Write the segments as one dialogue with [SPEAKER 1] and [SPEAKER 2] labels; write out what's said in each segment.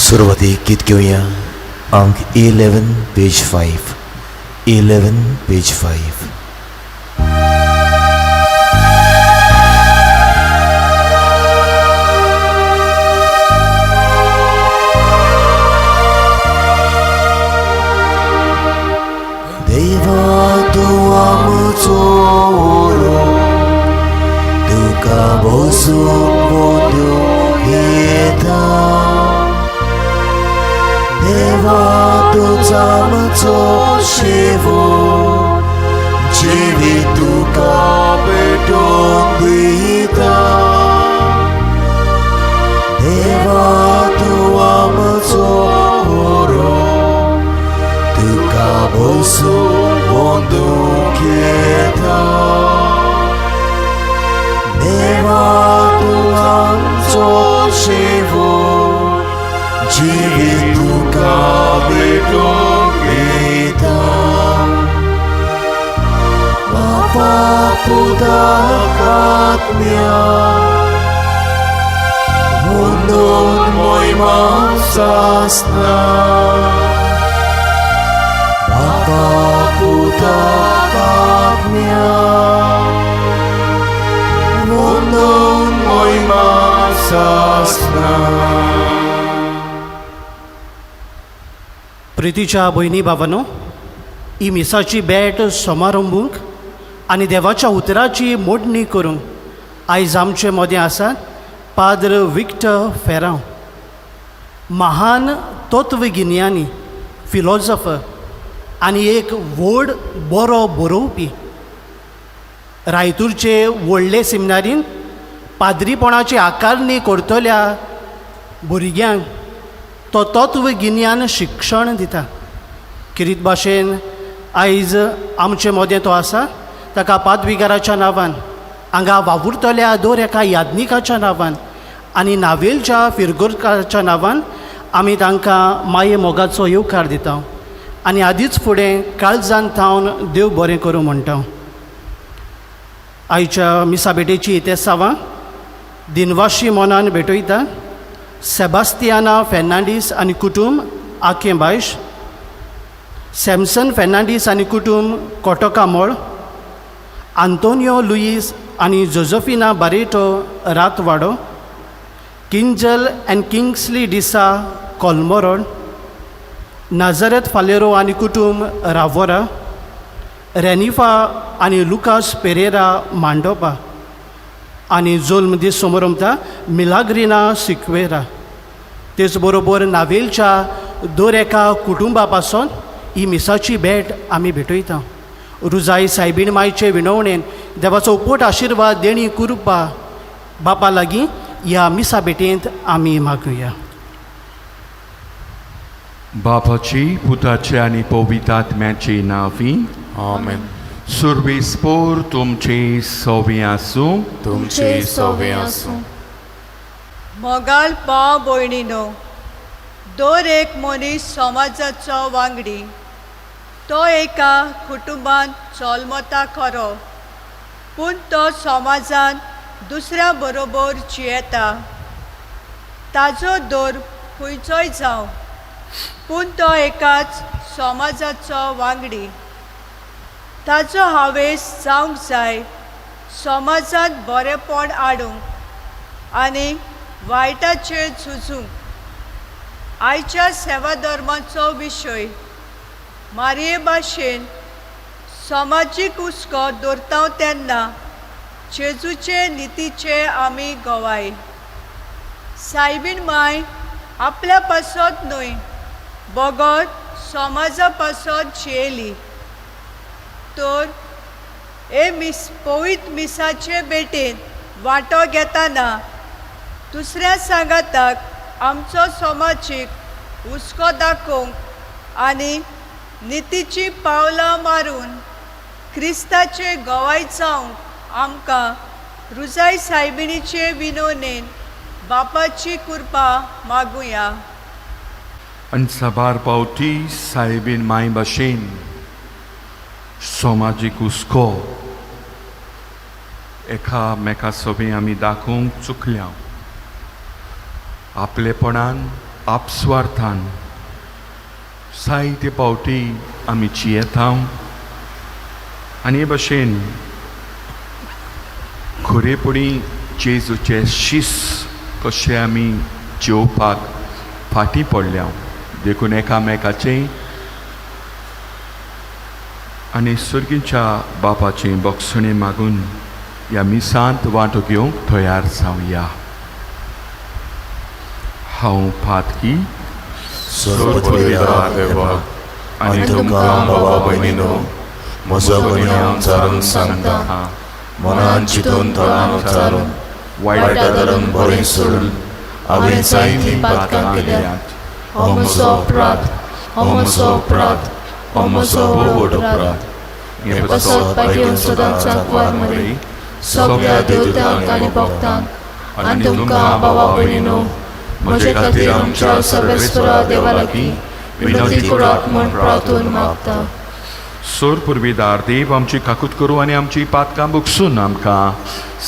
[SPEAKER 1] सुरवातीक गीत घेवया अंक 11 पेज 5. 11 पेज 5. देवा तूं आमचो ओरो तुका बसूंक मोदूं येता. देवा तूंच आमचो शेवो जिवी तुका भेटोवंक दिता. देवा तूं आमचो ओरो तुका बसूंक मोदूंक येता. देवा तूं आमचो शेवो जिवी तुका भेटोवंक येता. बापा पुताक आत्म्या म्हणून मोहिमा सासना. बापा पुताक आत्म्या म्हणून मोहिमा सासना.
[SPEAKER 2] प्रितीच्या भयणी भावांनो, ही मिसाची भेट समारंभूक आनी देवाच्या उतराची मोडणी करूंक आयज आमचे मदें आसात पाद्र विक्टर फेरांव, महान तत्वगिन्यानी, फिलॉसॉफर आनी एक व्हड बरो बरोवपी. रायतूरचे व्हडले सेमिनारीन पाद्रीपणाची आकारणी करतल्या भुरग्यांक तो तत्वगिन्यान शिक्षण दिता. किरीत भाशेन आयज आमचे मदें तो आसा, ताका पादविकाराच्या नांवान, हांगा वावुरतल्या दर एका याज्ञिकाच्या नांवान आनी नावेलच्या फिरगोरकाराच्या नांवान आमी तांकां माये मोगाचो येवकार दिता आनी आदींच फुडें काळजान थावन देव बरें करूं म्हणटा. आयच्या मिसा भेटेची इतेसांवां दिनवाशी मोनान भेटयता सेबास्तियाना फेर्नांडीस आनी कुटूंब आकेंबायश, सॅमसन फेर्नांडीस आनी कुटूंब कोटोकामोळ, आंतोनियो लुईस आनी जोझेफिना बारेटो रातवाडो, किंजल एंड किंग्सली डिसा कोलमोरोड, नाझारेथ फालेरो आनी कुटूंब रावोरा, रेनिफा आनी लुकास पेरेरा मांडोपा आनी जोल्म दीस समोर म्हणटा मिलाग्रिना सिक्वेरा. तेच बरोबर नावेलच्या दर एका कुटुंबा पासून ही मिसाची भेट आमी भेटयता. रुजाई सायबीण मायचे विणवणेन देवाचो उपट आशिर्वाद देणी कुरपा बापा लागीं ह्या मिसा भेटेंत आमी मागुया.
[SPEAKER 3] बापाची, पुताचे आनी पवित्र आत्म्याची नांवी.
[SPEAKER 4] आमेन.
[SPEAKER 3] सुर्वेस्पोर तुमचे सोवे आसूं.
[SPEAKER 4] तुमचे सोवे आसूं.
[SPEAKER 5] मोगाल पाव भयणीनो, दर एक मनीस समाजाचो वांगडी. तो एका कुटुंबान चलमता खरो, पूण तो समाजान दुसऱ्या बरोबर जियेता. ताजो दर खंयचोय जावं, पूण तो एकाच समाजाचो वांगडी. ताजो हावेस जावंक जाय समाजांत बरेपण हाडूंक आनी वायटाचेर झुजूंक. आयच्या सेवा धर्माचो विशय मारये भाशेन समाजीक हुस्को दवरता तेन्ना जेजूचे नितीचे आमी गोवाय. सायबीण माय आपल्या पासत न्हय, बोगोत समाजा पासत जियेली. तर पवित्र मिसाचे भेटेन वांटो घेतना दुसऱ्या सांगाताक आमचो समाजीक हुस्को दाखोवंक आनी नितीची पावलां मारून क्रिस्ताचे गोवाय जावंक आमकां रुजाई सायबिणीचे विनोवणेन बापाची कृपा मागुया.
[SPEAKER 3] आनी साबार पावटी सायबीण माय भाशेन समाजीक हुस्को एकामेका सोबी आमी दाखोवंक चुकल्या. आपलेपणान आपस्वार्थान जायते पावटी आमी जियेता आनी हे भाशेन खरेपणी जेजूचे शीस कशें आमी जेवपाक फाटीं पडल्या देखून एकामेकाचे आनी सुर्गीच्या बापाचे बोगसणे मागून ह्या मिसांत वांटो घेवंक तयार जावया. हांव फातकी
[SPEAKER 4] सोडपडिल्ल्या देवा आनी तुमकां भावा भयणीनो म्हजो गुन्यांव चारून सांगता. मनान चिंतून तोंडान उच्चारून वायटा धरून बरें सोडून हांवें जायतीं पातकां केल्यात. हो म्हजो अपराध, हो म्हजो अपराध, हो म्हजो व्हड अपराध. हे पसत पायेवन सदांच सांकवार मरे सगळ्या देवतांक आनी भक्तांक आनी तुमकां भावा भयणीनो म्हजे खातीर आमच्या सर्वेस्परा देवा लागीं विनंती करात म्हूण प्रार्थून मागता.
[SPEAKER 3] सोर पुर्विदार देव आमची काकूत करूं आनी आमची पातकां बुगसून आमकां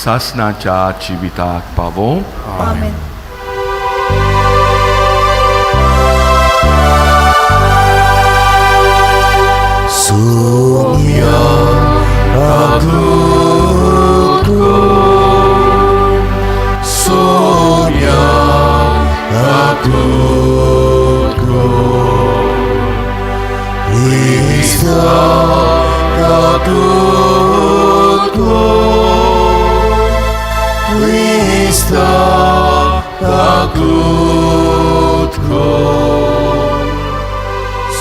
[SPEAKER 3] सासणाच्या जिविताक पावो.
[SPEAKER 4] आमेन.
[SPEAKER 1] Saumya काकूत Saumya काकूत Krista काकूत Krista काकूत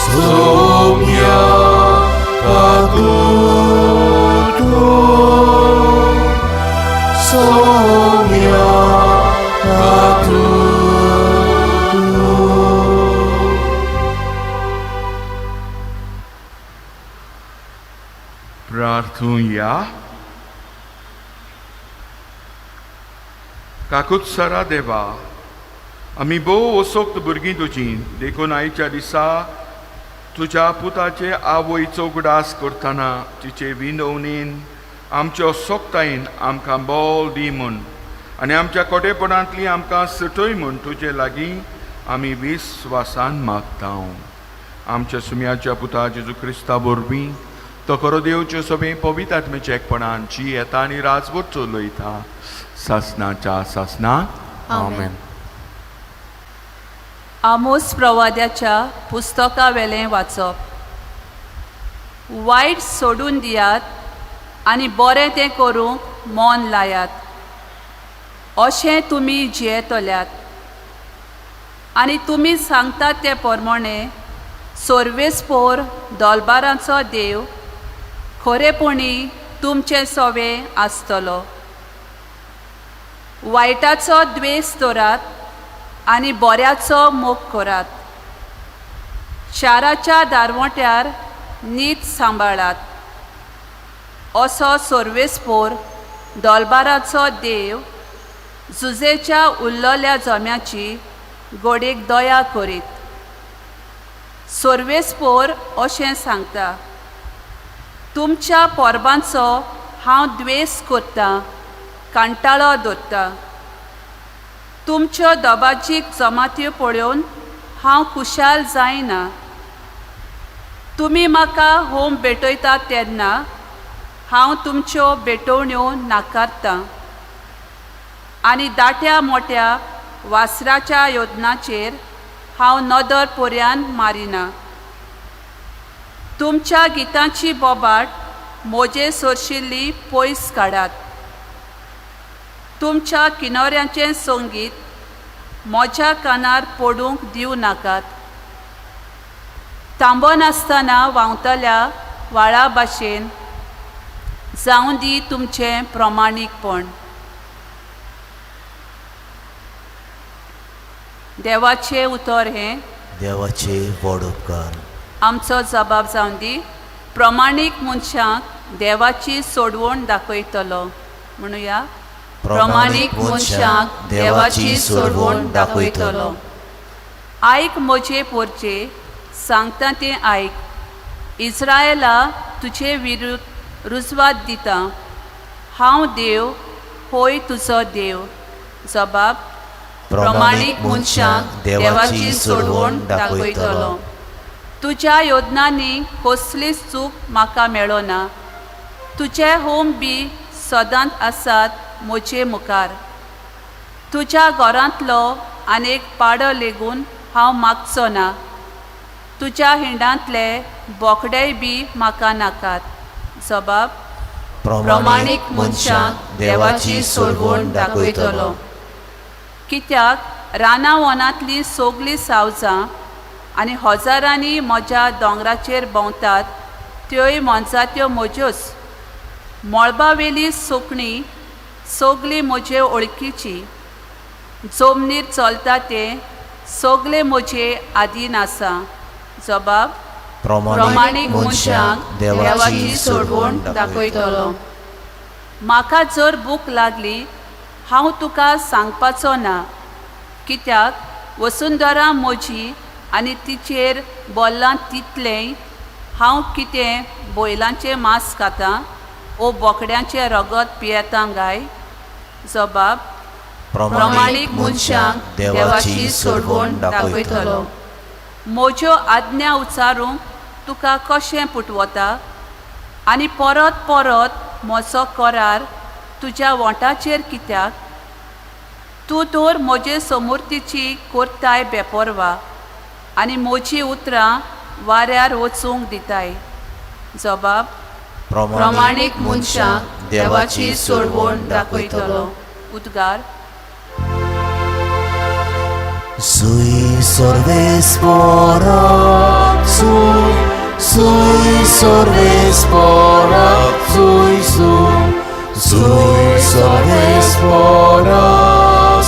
[SPEAKER 1] Saumya काकूत Saumya काकूत.
[SPEAKER 3] प्रार्थूया. काकूत सरा देवा आमी भोव वसोक्त भुरगीं तुजीं देखून आयच्या दिसा तुज्या पुताचे आवयचो उगडास करतना तिचे विनवणेन आमच्या सोक्तायेन आमकां बोल दी म्हूण आनी आमच्या कोटेपणांतली आमकां सटय म्हूण तुजे लागीं आमी विस्वासान मागता. आमच्या सुम्याच्या पुता जेजू क्रिस्ता वरवीं तो खरो देवच्यो सभे पवित्र आत्म्याच्या एकपणान जी येता आनी राजवट चलयता सासणाच्या सासणाक.
[SPEAKER 4] आमेन.
[SPEAKER 6] आमोस प्रवाद्याच्या पुस्तका वेलें वाचप. वायट सोडून दियात आनी बरें तें करूंक मोन लायात अशें तुमी जियेतल्यात आनी तुमी सांगतात ते प्रमाणे सोर्वेस्पोर दोलबारांचो देव खरेपणी तुमचे सोवे आसतलो. वायटाचो द्वेस दवरात आनी बऱ्याचो मोग करात. शाराच्या दारवट्यार नीत सांबाळात असो सोर्वेस्पोर दोलबाराचो देव झुजेच्या उरलोल्या जम्याची गोडेक दया करीत. सोर्वेस्पोर अशें सांगता, तुमच्या पोरबांचो हांव द्वेस करतां, कांटाळो दवरतां. तुमच्यो दोबाचीक जमात्यो पळोवन हांव खुशाल जायना. तुमी म्हाका होम भेटयतात तेन्ना हांव तुमच्यो भेटोवण्यो नाकारतां आनी दाट्या मोट्या वासराच्या योजनाचेर हांव नदर पोरयान मारिना. तुमच्या गितांची बोबाट मोजे सोरशिल्ली पयस काडात. तुमच्या किनोऱ्यांचें संगीत म्हज्या कानार पडूंक दिवं नाकात. तांबो नासतना व्हांवतल्या व्हाळा भाशेन जावं दी तुमचें प्रमाणीकपण. देवाचें उतर हें
[SPEAKER 1] देवाचे व्हड उपकार.
[SPEAKER 6] आमचो जबाब जावन दी. प्रमाणीक मनशांक देवाची सोडवण दाखयतलो. म्हणुया, प्रमाणीक मनशांक देवाची सोडवण दाखयतलो. आयक म्हजे पोरचे, सांगता तें आयक. इस्रायला तुजे विरुद्ध रुजवात दिता. हांव देव, होय तुजो देव. जबाब, प्रमाणीक मनशाक देवाची सोडवण दाखयतलो. तुज्या योजनांनी कसलीच चूक म्हाका मेळना. तुजे होम बी सदांच आसात म्हजे मुखार. तुज्या घरांतलो आनीक पाडो लेगून हांव मागचो ना. तुज्या हिंडांतले बोकडेय बी म्हाका नाकात. जबाब: प्रमाणीक मनशाक देवाची सोडवण दाखयतलो. कित्याक रानावनांतलीं सगलीं सावजां आनी हजारांनी म्हज्या दोंगराचेर भोंवतात त्योय मोनजात्यो म्हज्योच. मळबावेलीं सुकणीं सगलीं म्हजे वळखीचीं. जमनीर चलता ते सगळे म्हजे आदीन आसा. जबाब: प्रमाणीक मनशाक देवाची सोडवण दाखयतलो. म्हाका जर भूक लागली हांव तुका सांगपाचो ना. कित्याक वसुंधरा म्हजी आनी तिचेर बोल्लां तितलें हांव कितें बैलांचें मांस खातां ओ बोकड्यांचें रगत पियेतां काय. जबाब: प्रमाणीक मनशाक देवाची सोडवण दाखयतलो. म्हज्यो आज्ञा उचारूंक तुका कशें पुटवता आनी परत परत म्हजो करार तुज्या वोंटाचेर कित्याक. तूं तर म्हजे समृद्धीची करताय बेपरवा आनी म्हजीं उतरां वाऱ्यार वचूंक दिताय. जबाब: प्रमाणीक मनशाक देवाची सोडवण दाखयतलो. उद्गार:
[SPEAKER 1] Sui Sorvespora, Sui Sorvespora, Sui Sorvespora,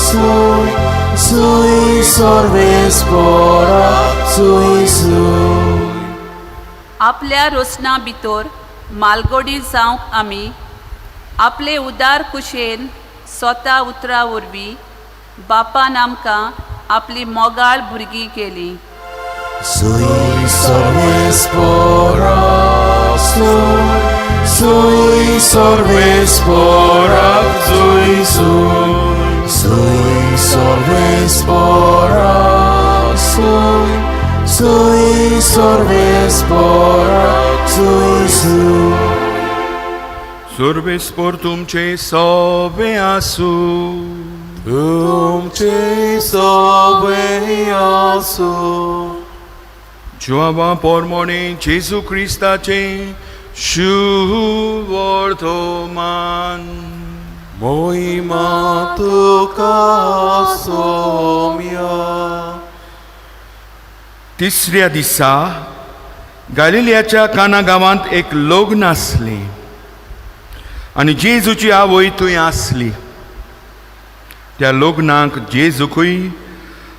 [SPEAKER 1] Sui Sorvespora, Sui.
[SPEAKER 6] आपल्या रोसना भितर मालगोडी जावंक आमी आपले उदार कुशेन स्वता उतरा वरवीं बापान आमकां आपली मोगाळ भुरगीं केली.
[SPEAKER 1] Sui Sorvespora, Sui Sorvespora, Sui Sorvespora, Sui Sorvespora, Sui.
[SPEAKER 3] Sorvespor तुमचे सोबे आसू.
[SPEAKER 4] तुमचे सोबे आसू.
[SPEAKER 3] जुआवा पोरमोणे जेजू क्रिस्ताचे शुभ वर्तमान.
[SPEAKER 4] मोहिमा तुका सोम्या.
[SPEAKER 3] तिसऱ्या दिसा गालिलियाच्या काना गांवांत एक लग्न आसलें आनी जेजूची आवय थंय आसली. त्या लग्नाक जेजूकूय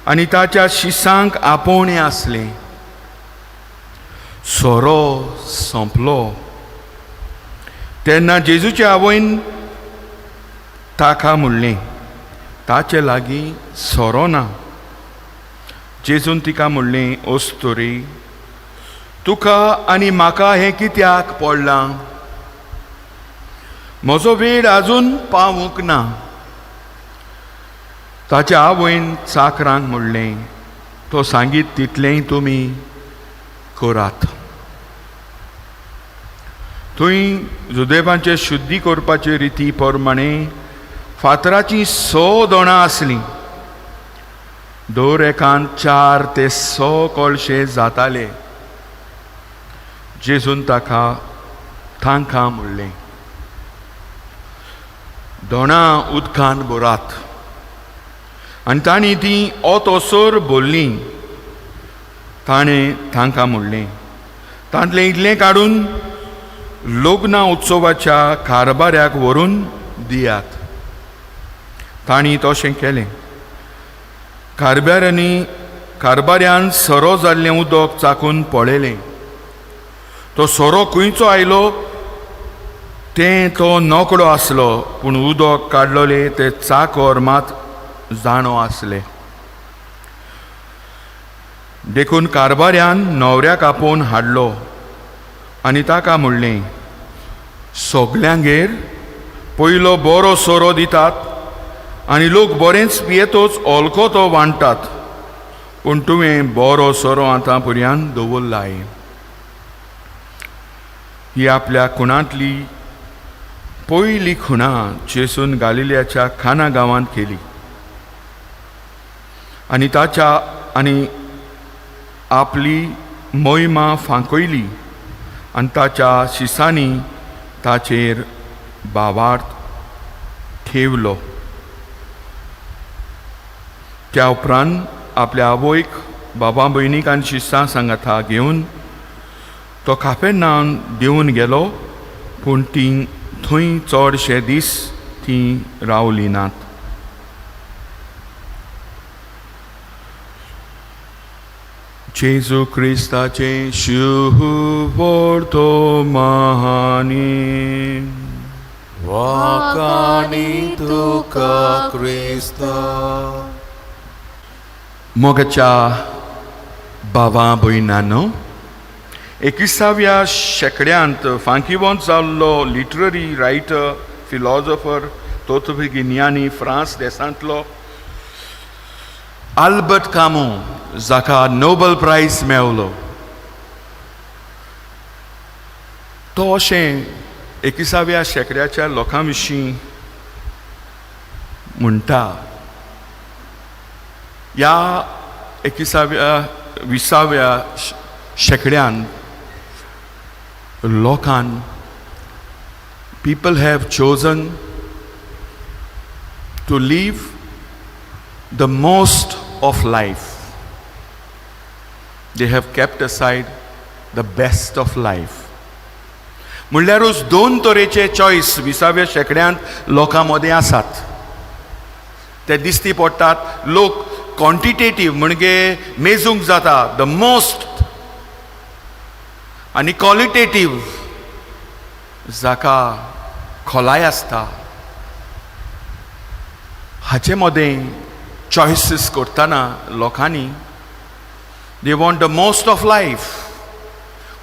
[SPEAKER 3] आनी ताच्या शिसांक आपोवणें आसलें. सोरो सोंपलो तेन्ना जेजूच्या आवयन ताका म्हणलें ताचे लागीं सोरो ना. जेजून तिका म्हणलें ओस्तोरी, तुका आनी म्हाका हें कित्याक पडलां? म्हजो वेळ आजून पावूंक ना. ताच्या आवयन चाकरांक म्हणलें तो सांगीत तितलेंय तुमी करात. थंय जुदेवांचे शुद्धी करपाचे रिती प्रमाणे फातराची 6 दोणां आसलीं. दर एकान 4 ते 6 कळशे जाताले. जेजून तांकां म्हणलें दोणां उदकान भरात. आनी तांणी तीं ओतोसर भरलीं. ताणें तांकां म्हणलें तांतलें इतलें काडून लग्ना उत्सवाच्या कारबाऱ्याक व्हरून दियात. तांणी तशें केलें. कारबाऱ्यान सोरो जाल्लें उदक चाकून पळयलें. तो सोरो खंयचो आयलो तें तो नकडो आसलो, पूण उदक काडलोले ते चाकर मात जाणो आसले. देखून कारबाऱ्यान न्हवऱ्याक आपोवन हाडलो आनी ताका म्हणलें सगल्यांगेर पयलो बरो सोरो दितात आनी लोक बरेंच पियेतोच ओलको तो वांटात, पूण तुवें बरो सोरो आतां पर्यंत दवरलाय. ही आपल्या खुणांतली पयली खुणा जेसून गालिल्याच्या खाना गांवांत केली आनी आपली मोहिमा फांकयली आनी ताच्या शिसांनी ताचेर भावार्थ ठेवलो. त्या उपरांत आपल्या आवयक, बाबा भयणीक आनी शिसां सांगाता घेवन तो कापेर्नाहूम देंवन गेलो, पूण ती थंय चडशे दीस ती रावली नात. जेजू क्रिस्ताचे शुभ वर्तमानी
[SPEAKER 4] वाकानी तुका क्रिस्ता.
[SPEAKER 3] मोगाच्या बाबा भयणांनो, 21व्या शेंकड्यांत फांकीवंत जाल्लो लिटररी रायटर, फिलॉसॉफर, तत्वगिन्यानी फ्रांस देशांतलो आल्बर्ट कामू, जाका नोबल प्रायज मेळ्ळो, तो अशें 21व्या शेंकड्याच्या लोकां विशीं म्हणटा. ह्या 20व्या शेंकड्यांत लोकांन people have chosen to live the most of life. They have kept aside the best of life. म्हणल्यारूच दोन तरेचे चॉयस 20व्या शेंकड्यांत लोकां मदें आसात. ते दिश्टी पडटात. लोक क्वॉन्टिटेटीव म्हणजे मेजूंक जाता द मोस्ट, आनी क्वॉलिटेटीव जाका खोलाय आसता, हाचे मदें चॉयसीस करतना लोकांनी they want the most of life.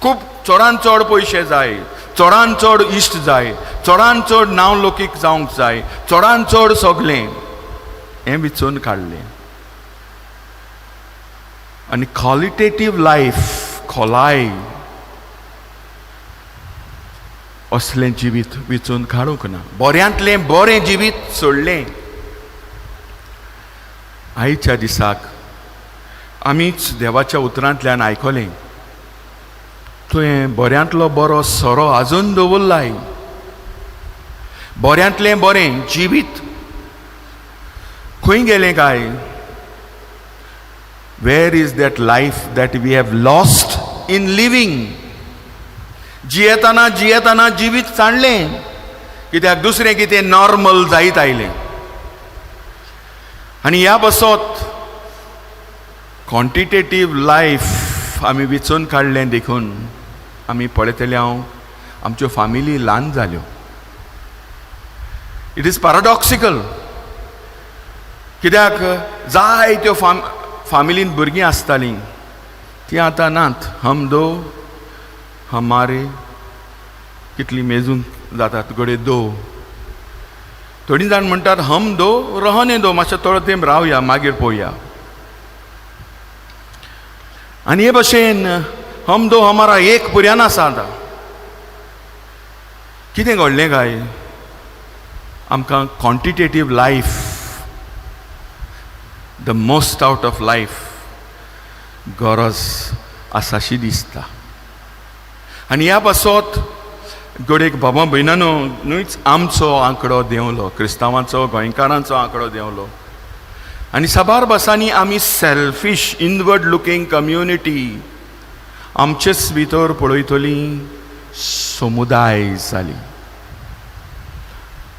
[SPEAKER 3] खूब चडान चड पयशे जाय, चडान चड इश्ट जाय, चडान चड नांवलौकीक जावंक जाय, चडान चड सगळें हें विचून काडलें. आनी क्वॉलिटेटीव लायफ, खोलाय असलें जिवीत विचून काडूंक ना. बऱ्यांतलें बरें जिवीत सोडलें. आयच्या दिसाक आमीच देवाच्या उतरांतल्यान आयकलें, तुवें बऱ्यांतलो बरो सोरो आजून दवरलाय. बऱ्यांतलें बरें जिवीत खंय गेलें काय? Where is that life that we have lost in living? जियेतना जियेतना जिवीत चांडलें, कित्याक दुसरें कितें नॉर्मल जायत आयलें. आनी ह्या बसत क्वॉन्टिटेटीव लायफ आमी विचून काडलें देखून आमी पळयतले हांव आमच्यो फामिली ल्हान जाल्यो. इट इज पॅराडॉक्सिकल, कित्याक जायत्यो फामिलीन भुरगीं आसतालीं तीं आतां नात. हम दो हमारे कितली मेजूंक जातात गडे दो. थोडीं जाण म्हणटात हम दो रहने दो, मातशें थोडो तेंप रावया मागीर पळोवया. आनी हे भशेन हम दो हमारा एक पर्यान आसा. आतां कितें घडलें काय? आमकां quantitative life, the most out of life गरज आसाशी दिसता. आनी ह्या बसत गडेक बाबा भयणानो, न्हूच आमचो आंकडो देंवलो, क्रिस्तांवांचो, गोंयकारांचो आंकडो देंवलो. आनी साबार बसांनी आमी सेल्फीश, इनवर्ड लुकींग कम्युनिटी आमचेच भितर पळयतलीं समुदाय जाली.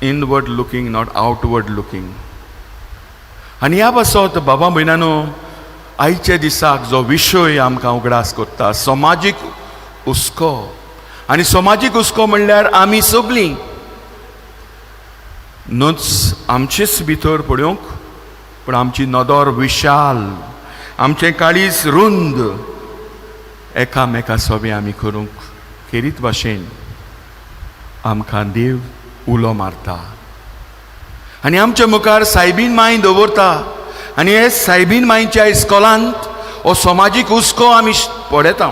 [SPEAKER 3] Inward looking, not outward looking. आनी ह्या बसत बाबा भयणानो, आयच्या दिसाक जो विशय आमकां उगडास करता, समाजीक हुस्को. आनी समाजीक हुस्को म्हणल्यार आमी सगळीं न्हूच आमचेच भितर पळोवंक, पूण आमची नदर विशाल, आमचें काळीज रुंद, एकामेका सोबे आमी करूंक खेरीत भाशेन आमकां देव उलो मारता. आनी आमच्या मुखार सायबीण माय दवरता आनी हे सायबीण मायच्या इस्कॉलांत हो समाजीक हुस्को आमी पळयता.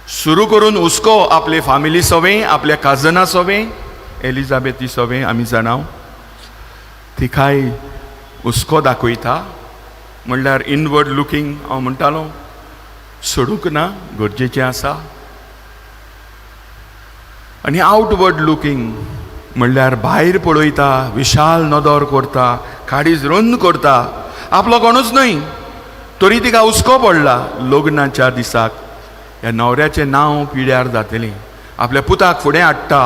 [SPEAKER 3] सुरू करून हुस्को आपले फामिली सोवें, आपल्या काजना सोवें, एलिझाबेथी सोवें आमी जाणाव. तिकाय हुस्को दाखयता म्हणल्यार इनवर्ड लुकींग हांव म्हणटालो सोडूंक ना, गरजेचें आसा. आनी आउटवर्ड लुकींग म्हणल्यार भायर पळयता, विशाल नदर करता, काळीज रुंद करता, आपलो कोणूच न्हय तरी तिका हुस्को पडला लग्नाच्या दिसाक ह्या न्हवऱ्याचें नांव पिड्यार जातलें. आपल्या पुताक फुडें हाडटा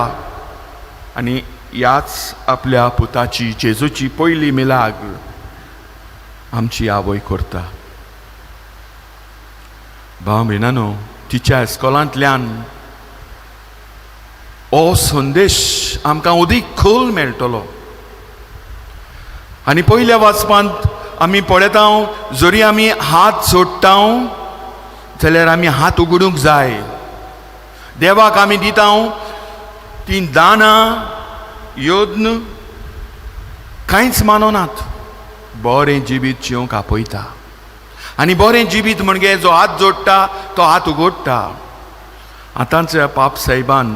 [SPEAKER 3] आनी ह्याच आपल्या पुताची जेजूची पयली मिलाग आमची आवय करता. भाव भयणानो, तिच्या इस्कॉलांतल्यान हो संदेश आमकां अदीक खोल मेळटलो. आनी पयल्या वाचपांत आमी पळयता जरी आमी हात जोडटा जाल्यार आमी हात उगडूंक जाय. देवाक आमी दिता ती दानां योद्न कांयच माननात. बरें जिवीत जिवंक आपयता आनी बरें जिवीत म्हणजे जो हात जोडटा तो हात उगडटा. आतांच्या पाप साहेबान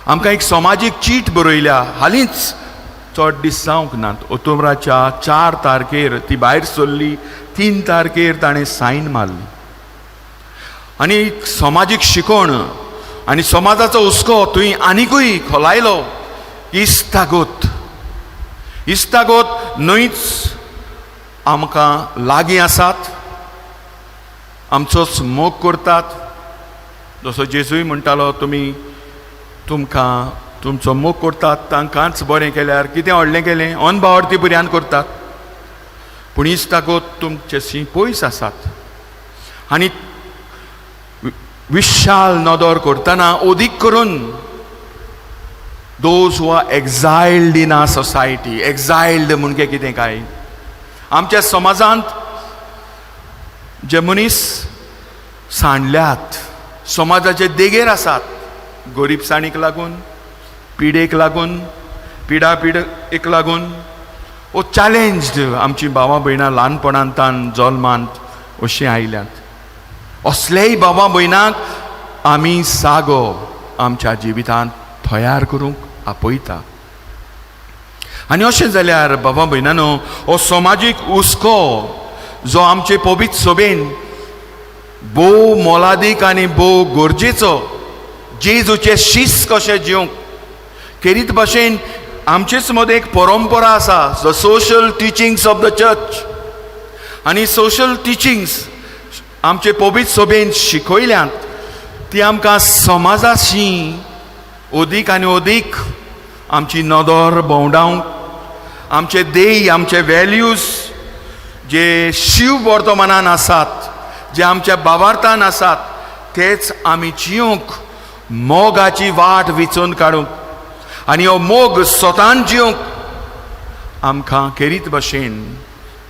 [SPEAKER 3] आमकां एक समाजीक चीट बरयल्या. हालींच चड दीस जावंक नात. ऑक्टोबराच्या 4 तारखेर ती भायर सरली. 3 तारखेर ताणें सायन मारली. आनी समाजीक शिकोवण आनी समाजाचो हुस्को थंय आनिकूय खोलायलो. इश्तागोत न्हयच आमकां लागीं आसात, आमचोच मोग करतात. जसो जेजूय म्हणटालो तुमकां तुमचो मोग करतात तांकांच बरें केल्यार कितें व्हडलें केलें अनबावड ती भुरग्यान करतात. पूण इश्तागोत तुमचेशी पयस आसात. आनी विशाल नदर करतना अदीक करून those who are exiled in our society. Exiled म्हणजे कितें काय, आमच्या समाजांत जे मनीस सांडल्यात, समाजाचे देगेर आसात, गरीबसाणीक लागून, पिडेक लागून, पिडापिडेक लागून, ओ चॅलेंज्ड आमची भावां भयणां ल्हानपणांतल्यान जल्मांत अशीं आयल्यात. असलेय भावां भयणांक आमी जागो आमच्या जिवितांत तयार करूंक आपयता. आनी अशें जाल्यार भावां भयणांनो, हो समाजीक हुस्को जो आमचे पवित्र सभेन भोव मोलादीक आनी भोव गरजेचो, जेजूचे शिस्त कशें जिवंक, खेरीत भाशेन आमचेच मदें एक परंपरा आसा, the social teachings of the church. आनी सोशल टिचिंग्स आमचे पवित्र सभेन शिकयल्यांत ती आमकां समाजाशी अदीक आनी अदीक आमची नदर भोंवडावंक, आमचे ध्येय, आमचे वॅल्यूज जे शिव वर्तमानान आसात, जे आमच्या भावार्थान आसात, तेच आमी जिवंक मोगाची वाट विचून काडूंक आनी हो मोग स्वतान जिवंक आमकां खेरीत भाशेन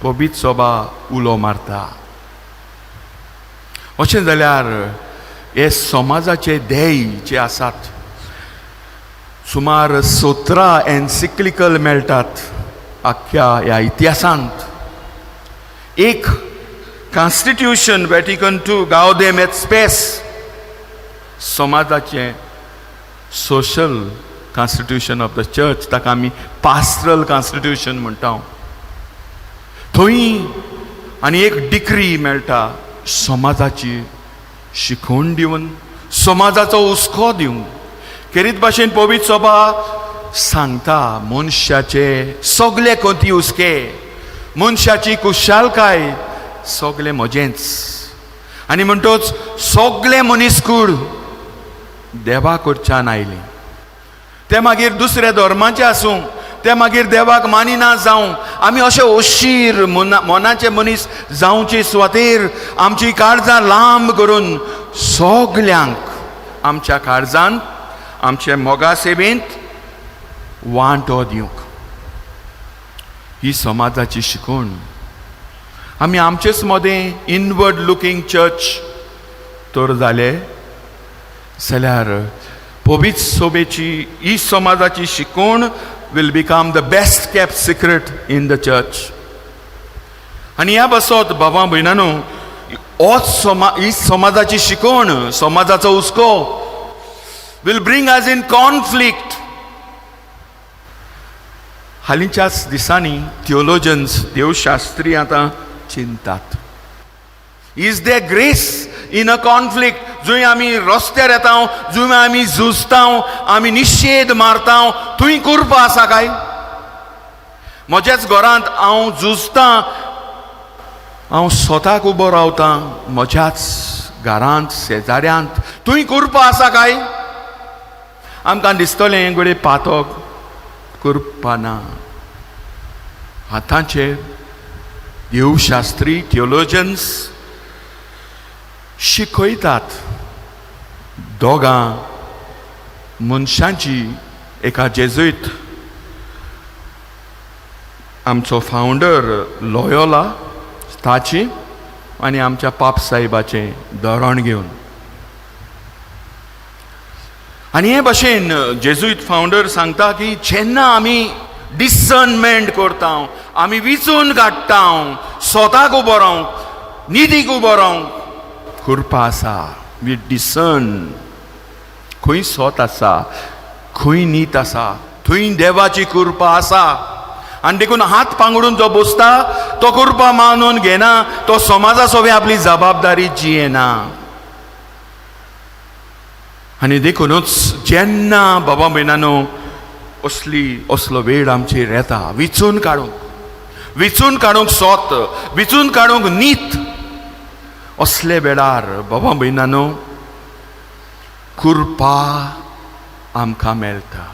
[SPEAKER 3] पवित्र सभा उलो मारता. अशें जाल्यार हे समाजाचे ध्येय जे आसात, सुमार 17 एन्सिक्लिकल मेळटात आख्या ह्या इतिहासांत. एक constitution Vatican II Gaudium et Spes समाजाचे social constitution of the church, ताका आमी पास्टरल कॉन्स्टिट्यूशन म्हणटा. थंय आनी एक डिक्री मेळटा समाजाची शिकवण दिवन, समाजाचो हुस्को दिवन. खेरीत भाशेन पवित्र सभा सांगता मनशाचे सगळे कोंती हुस्के, मनशाची कुशालकाय सगळे म्हजेंच. आनी म्हणटोच सगळे मनीसकूड देवा कडच्यान आयले. ते मागीर दुसऱ्या धर्माचे आसूं, ते मागीर देवाक मानिना जावं, आमी अशे ओशीर मनाचे मनीस जावचे सुवातेर आमची काळजां लांब करून सगल्यांक आमच्या काळजांत, आमच्या मोगा सेवेंत वांटो दिवंक. ही समाजाची शिकवण. आमी आमचेच मदें इनवर्ड लुकींग चर्च तर जाले जाल्यार पवित्र सभेची ही समाजाची शिकवण will become the best kept secret in the church. आनी ह्या बसत बाबा भयणानो ही समाजाची शिकवण, समाजाचो हुस्को will bring us in conflict. हालींच्याच दिसांनी थियोलॉजन्स, देवशास्त्री आतां चिंतात. Is there grace in a conflict? जंय आमी रस्त्यार येता, जंय आमी झुजता, आमी निशेध मारता, थंय कुरपा आसा काय? म्हज्याच घरांत हांव झुजतां, हांव स्वताक उबो रावतां, म्हज्याच घरांत शेजाऱ्यांत, थंय कुरपा आसा काय? आमकां दिसतलें घडये पातक कुरपा ना. आतांचे देवशास्त्री, थियोलॉजन्स शिकयतात दोगां मनशांची, एका जेजुईत आमचो फावंडर लोयोला ताची आनी आमच्या पाप साहेबाचें धोरण घेवन. आनी हे भाशेन जेजुईत फावंडर सांगता की जेन्ना आमी डिसर्नमेंट करता, आमी विचून काडटा, स्वताक उबो रावंक, निधीक उबो रावंक, कुरपा आसा. वी डिसर्न खंय स्वत आसा, खंय नीत आसा, थंय देवाची कुरपा आसा. आनी देखून हात पांगडून जो बसता तो कुरपा मानून घेना, तो समाजा सोबे आपली जबाबदारी जियेना. आनी देखूनच जेन्ना बाबा भयणानो असलो वेळ आमचेर येता, विचून काडूंक स्वत, विचून काडूंक नीत, असले वेळार बाबा भयणानो कुरपा आमकां मेळटा.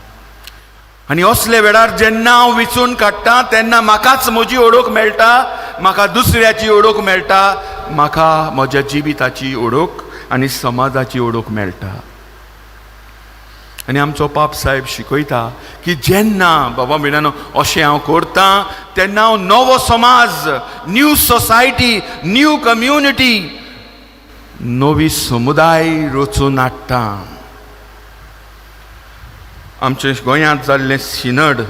[SPEAKER 3] आनी असले वेळार जेन्ना हांव विचून काडटा तेन्ना म्हाकाच म्हजी ओळख मेळटा, म्हाका दुसऱ्याची ओळख मेळटा, म्हाका म्हज्या जिविताची ओळख आनी समाजाची ओळख मेळटा. आनी आमचो पाप साहेब शिकयता की जेन्ना बाबा भयणानो अशें हांव करतां तेन्ना हांव नवो समाज, न्यू सोसायटी, न्यू कम्युनिटी, नवी समुदाय रचून हाडटा. आमचे गोंयांत जाल्लें सिनड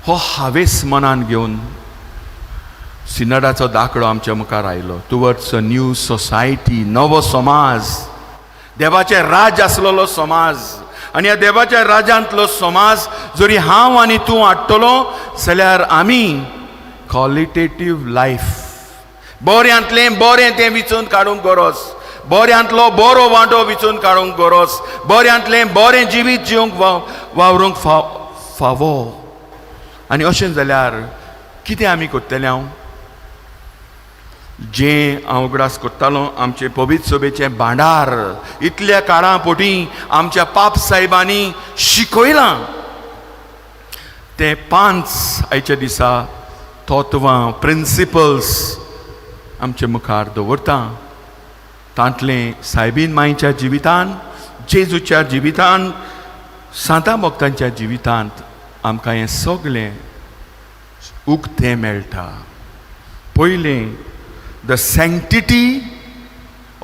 [SPEAKER 3] हो हावेस मनान घेवन सिनडाचो दाखलो आमच्या मुखार आयलो टुवर्ड्स अ न्यू सोसायटी, नवो समाज, देवाचें राज आसलेलो समाज. आनी ह्या देवाच्या राजांतलो समाज जरी हांव आनी तूं हाडटलो जाल्यार आमी क्वॉलिटेटीव लायफ, बऱ्यांतलें बरें तें विचून काडूंक गरज, बऱ्यांतलो बरो वांटो विचून काडूंक गरज, बऱ्यांतलें बरें जिवीत जिवंक वावरूंक फावो. आनी अशें जाल्यार कितें आमी करतले? हांव जें हांव उगडास करतालो आमचे पवित्र सभेचें भांडार इतल्या काळा पोटी आमच्या पाप साहेबांनी शिकयलां, ते 5 आयच्या दिसा तत्वां, प्रिंसिपल्स आमचे मुखार दवरता. तांतलें सायबीन मांयच्या जिवितांत, जेजूच्या जिवितांत, सांता भक्तांच्या जिवितांत आमकां हें सगळें उक्तें मेळटा. पयलें the sanctity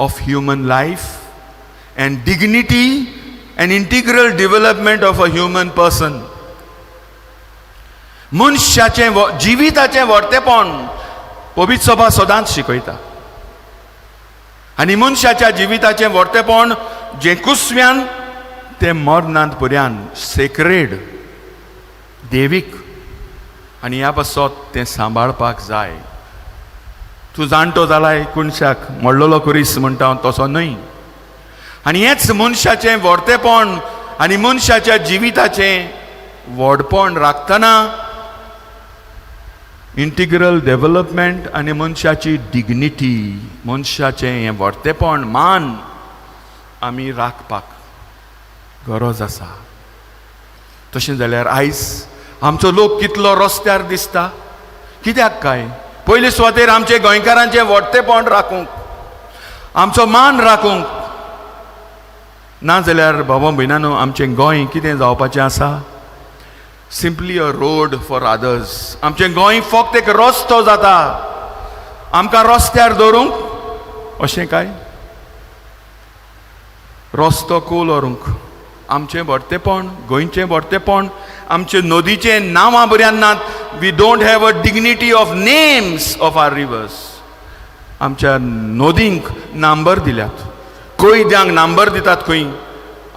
[SPEAKER 3] of human life and dignity and integral development of a human person. मनशाचें जिविताचें वर्तेपण पवित्र सभा सदांच शिकयता. आनी मनशाच्या जिविताचें वर्तेपण जें कुसव्यान तें मरणांत पर्यंत सेक्रेड, देवीक, आनी ह्या पासत तें सांबाळपाक जाय. तूं जाणटो जालाय कोणशाक मळ्ळलो करीस म्हणटा तसो न्हय. आनी हेंच मनशाचें वर्तेपण आनी मनशाच्या जिविताचें व्हडपण राखतना इंटिग्रल डेव्हलपमेंट आनी मनशाची डिग्निटी, मनशाचें हें वर्तेपण, मान आमी राखपाक गरज आसा. तशें जाल्यार आयज आमचो लोक कितलो रस्त्यार दिसता. कित्याक काय? पयले सुवातेर आमचे गोंयकारांचें वर्तेपण राखूंक, आमचो मान राखूंक. ना जाल्यार बाबा भयणानो आमचें गोंय कितें जावपाचें आसा? Simply a road for others. आमचें गोंय फक्त एक रस्तो जाता आमकां रस्त्यार दवरूंक, अशें काय? रस्तो कोल व्हरूंक. आमचें वर्तेपण, गोंयचें वर्तेपण आमचे नदीचे नांवां बऱ्यान नात. We don't have a dignity of names of our rivers. आमच्या नदींक नांबर दिल्यात. कोयद्यांक नांबर दितात खंय.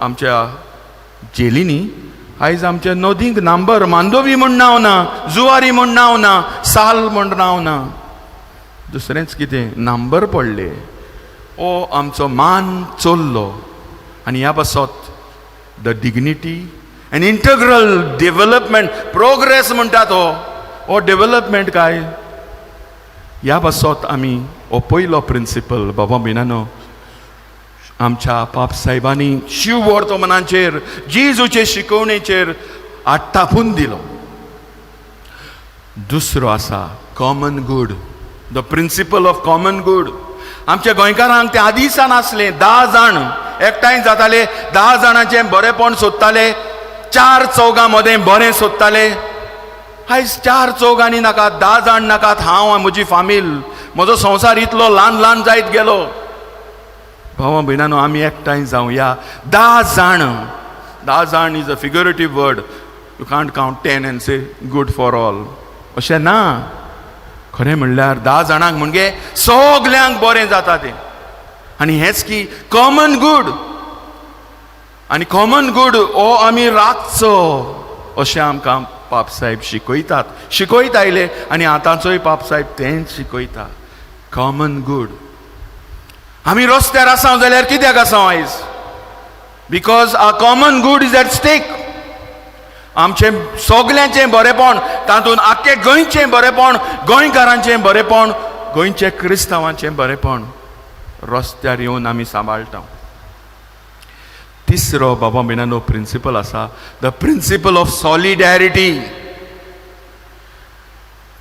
[SPEAKER 3] आमच्या जेलींनी आयज आमच्या नदींक नांबर, मांदोवी म्हूण नांव ना, जुवारी म्हूण नांव ना, साल म्हूण नांव ना, दुसरेंच कितें नांबर पडले. ओ आमचो मान चोरलो. आनी ह्या पासत the dignity and integral development progress म्हणटा तो हो डेव्हलपमेंट काय. ह्या पासत आमी हो पयलो प्रिंसिपल बाबा बिनानो आमच्या पाप साहेबांनी शिव वर्तमानाचेर जेजूचे शिकवणेचेर आट्टापून दिलो. दुसरो आसा common good, the principle of common good. आमच्या गोंयकारांक ते आदिसान आसले 10 जाण एकठांय जाताले, 10 जाणांचें बरेपण सोदताले, 4 चौगां मदें बरें सोदताले. आयज 4 चौगांनी नाकात, 10 जाण नाकात. हांव म्हजी फामील, म्हजो संवसार इतलो ल्हान ल्हान जायत गेलो. भावा भयणानो आमी एकठांय जावया. 10 जाण is a figurative word. You can't count 10 and say good for all अशें ना. खरें म्हणल्यार 10 जाणांक म्हणजे सगल्यांक बरें जाता तें. आनी हेच की कॉमन गूड. आनी कॉमन गूड हो आमी राखचो अशें आमकां पाप साहेब शिकयत आयले. आनी आतांचोय पाप साहेब तेंच शिकयता. Common good. आमी रस्त्यार आसा जाल्यार कित्याक आसा आयज? Because our common good is at stake. आमचें सगल्यांचें बरेपण, तातूंत आख्खे गोंयचें बरेपण, गोंयकारांचें बरेपण, गोंयचे क्रिस्तांवांचें बरेपण रस्त्यार येवन आमी सांबाळटा. तिसरो बाबा बिनानो प्रिंसिपल आसा the principle of solidarity.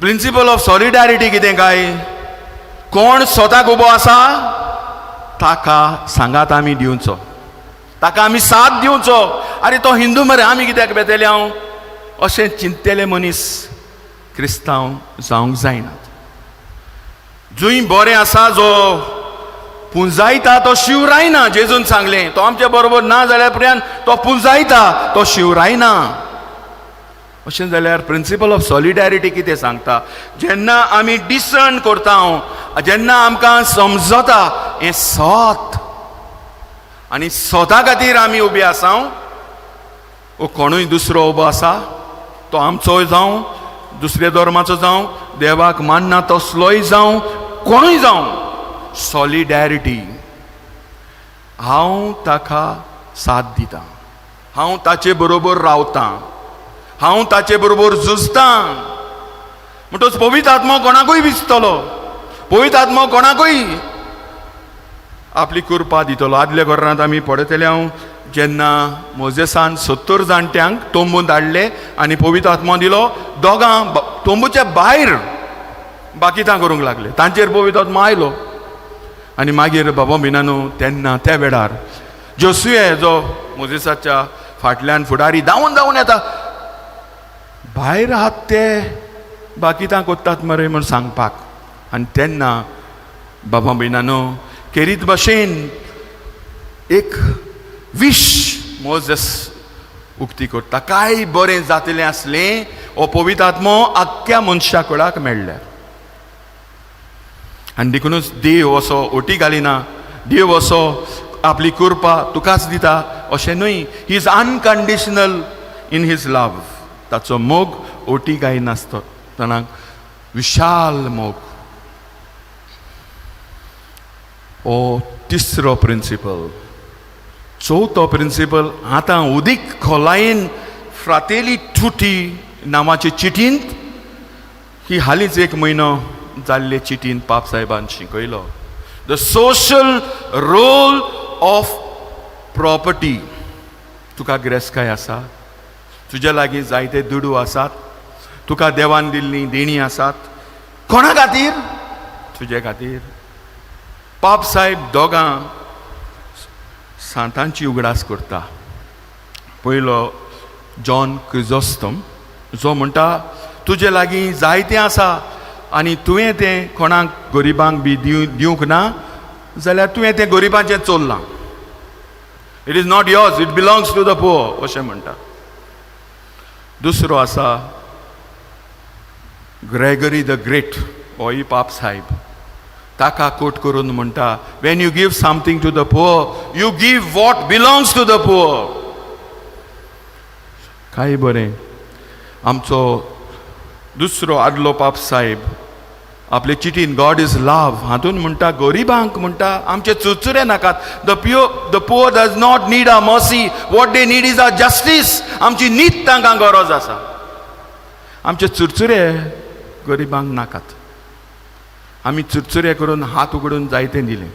[SPEAKER 3] Principle of solidarity कितें काय? कोण स्वताक उबो आसा ताका सांगात आमी दिवचो, ताका आमी साथ दिवचो. अरे तो हिंदू मरे आमी कित्याक बेतेले हांव अशें चिंतलेले मनीस क्रिस्तांव जावंक जायनात. जूय बरें आसा जो पुंजायता तो शिवरायना. जेजून सांगलें तो आमचे बरोबर ना जाल्यार पर्यंत तो पुंजायता तो शिवरायना. अशें जाल्यार प्रिंसिपल ऑफ सॉलिडॅरिटी कितें सांगता? जेन्ना आमी डिसर्न करता, जेन्ना आमकां समजता हें सत आनी स्वता खातीर आमी उबे आसा, वो कोणूय दुसरो उबो आसा तो आमचोय जावं, दुसऱ्या धर्माचो जावं, देवाक मानना तसलोय जावं, कोणूय जावं, सॉलिडॅरिटी. हांव ताका साथ दितां, हांव ताचे बरोबर रावतां, हांव ताचे बरोबर झुजतां. म्हणटच पवित्र आत्मा कोणाकूय दिसतलो, पवित्र आत्मा कोणाकूय आपली कृपा दितलो. आदल्या गोरांत आमी पळयतले हांव जेन्ना मोजेसान 70 जाणट्यांक तोंबून धाडले आनी पवित्र आत्मा दिलो, दोगां तोंबूच्या भायर बाकितां करूंक लागले. तांचेर पवित्र आत्मा आयलो. आनी मागीर बाबा बिनानू तेन्ना त्या वेळार जोसुए जो मोजेसाच्या फाटल्यान फुडारी धांवून येता, भायर आहात ते बाकितां कोत्तात मरे म्हूण सांगपाक. आनी तेन्ना बाबा बिनानू केरीत भाशेन एक विश मोजेस उक्ती करता. काय बरें जातलें आसलें हो पवित्र आत्मो आख्ख्या मनशा कुळाक मेळ्ळ्यार. आनी देखूनच देव असो ओटी घालिना, देव असो आपली कृपा तुकाच दिता अशें न्हय. He is unconditional in his love. ताचो मोग ओटी घायनासतना विशाल मोग. हो तिसरो प्रिंसिपल. चवथो प्रिंसिपल आतां उदीक खोलायेन फ्रातेली टुटी नांवाचे चिटींत, ही हालींच 1 म्हयनो जाल्ले चिटींत पाप साहेबान शिकयलो. The social role of property. तुका गिरेस्तकाय आसा, तुज्या लागीं जायते दुडू आसात, तुका देवान दिल्लीं देणी आसात. कोणा खातीर? तुजे खातीर. पाप साहेब दोगां सांतांची उगडास करता. पयलो जॉन क्रिझोस्टम जो म्हणटा तुजे लागीं जायतें आसा आनी तुवें तें कोणाक गरिबांक बी दिवंक ना जाल्यार तुवें तें गरिबांचें चोरलां. It is not yours, it belongs to the poor अशें म्हणटा. दुसरो आसा ग्रेगरी द ग्रेट होय पाप साहेब. ताका कोट करून म्हणटा, when you give something to the poor you give what belongs to the poor. काय बरें. आमचो दुसरो आदलो पाप साहेब आपले चिटीन गॉड इज लव हातून म्हणटा गरिबांक म्हणटा आमचे चुरचुरे नाकात. The poor does not need a mercy, what they need is a justice. आमची नीत तांकां गरज आसा. आमचे चुरचुरे गरिबांक नाकात. आमी चुरचुरे करून हात उगडून जायते दिले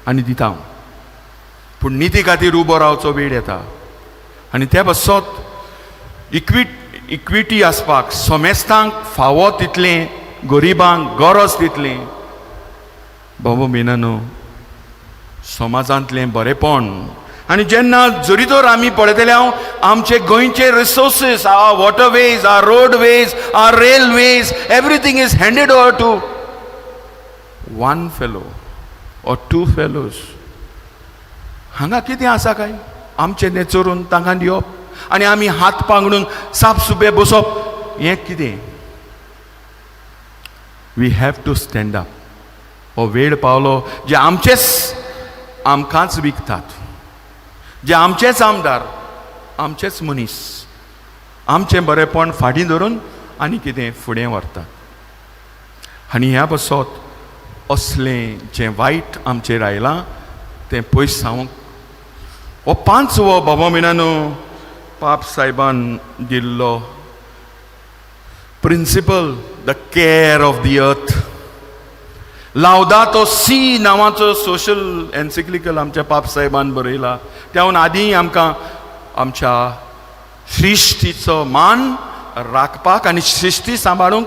[SPEAKER 3] आनी दिता. पूण निती खातीर उबो रावचो वेळ येता आनी त्या बसत इक्विटी आसपाक सोमेस्तांक फावो तितलें गरिबांक गरज तितलें. बाबा मिनानो समाजांतलें बरेपण आनी जेन्ना जरी तर आमी पळयतले हांव आमचे गोंयचे resources, our waterways, our roadways, our railways, everything is handed over to one fellow or two fellows. हांगा कितें आसा काय आमचें तें चोरून तांकां दिवप आनी आमी हात पांगडून सापसुबे बसप, हें कितें? We have to stand up. हो वेळ पावलो जे आमचेच आमकांच विकतात, जे आमचेच आमदार, आमचेच मनीस आमचें बरेपण फाटीं धरून आनी कितें फुडें व्हरतात. आनी ह्या बसत असलें जें वायट आमचेर आयलां तें पयस सावंक हो 5वो बाबा मिनानो पाप साहेबान दिल्लो principle, the care of the earth. Laudato C नांवाचो सोशल एन्सिक्लिकल आमच्या पाप साहेबान बरयला. त्याहून आदीं आमकां आमच्या श्रिश्टीचो मान राखपाक आनी श्रिश्टी सांबाळूंक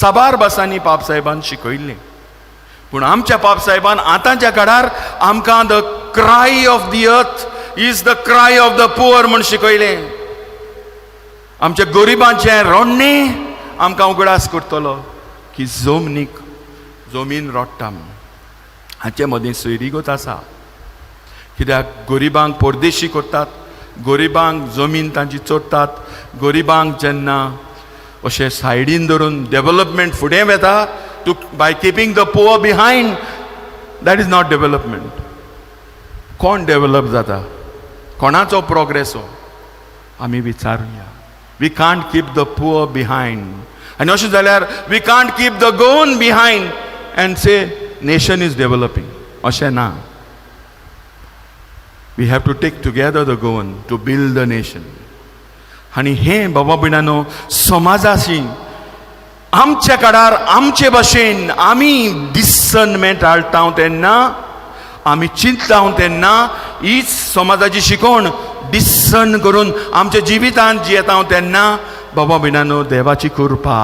[SPEAKER 3] साबार भासांनी पाप साहेबान शिकयल्लें. पूण आमच्या पाप साहेबान आतांच्या काळार आमकां the cry of the earth is the cry of the poor म्हूण शिकयलें. आमच्या गरिबांचें रोडणें आमकां उगडास करतलो की जमीन रोडटा म्हूण. हाचे मदीं सोयरीगत आसा. कित्याक गरिबांक परदेशी करतात, गरिबांक जमीन तांची चोडटात, गरिबांक जेन्ना अशें सायडीन धरून डेव्हलपमेंट फुडें वेता by keeping the poor behind, that is not development. कोण डेव्हलप जाता? कोणाचो प्रोग्रेस हो? आमी विचारुया. We can't keep the poor behind. आनी अशें जाल्यार we can't keep the Goan behind and say nation is developing. अशें ना. We have to take together the Goan to build the nation. आनी हें बाबा बिणानो समाजाशी आमच्या काळार आमचे भाशेन आमी डिसर्नमेंट हाडटा तेन्ना, आमी चिंतता तेन्ना हीच समाजाची शिकवण डिसर्न करून आमच्या जिवितांत जियेता तेन्ना बाबा बिणानो देवाची कृपा,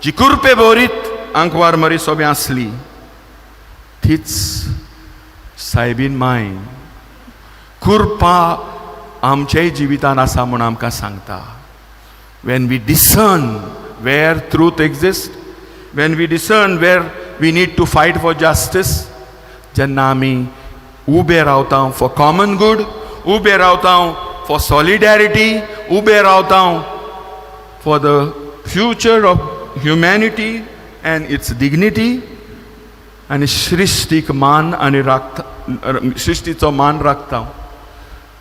[SPEAKER 3] जी कृपे बोरीत आंकवार मरी सोबे आसली तीच सायबीन माय कृपा आमच्याय जिवितांत आसा म्हूण आमकां सांगता. When we discern where truth exists, when we discern where we need to fight for justice, जेन्ना आमी उबे रावता for common good, उबे रावता for solidarity, उबे रावता for the future of humanity and its dignity, आनी सृश्टीक मान आनी सृश्टीचो मान राखता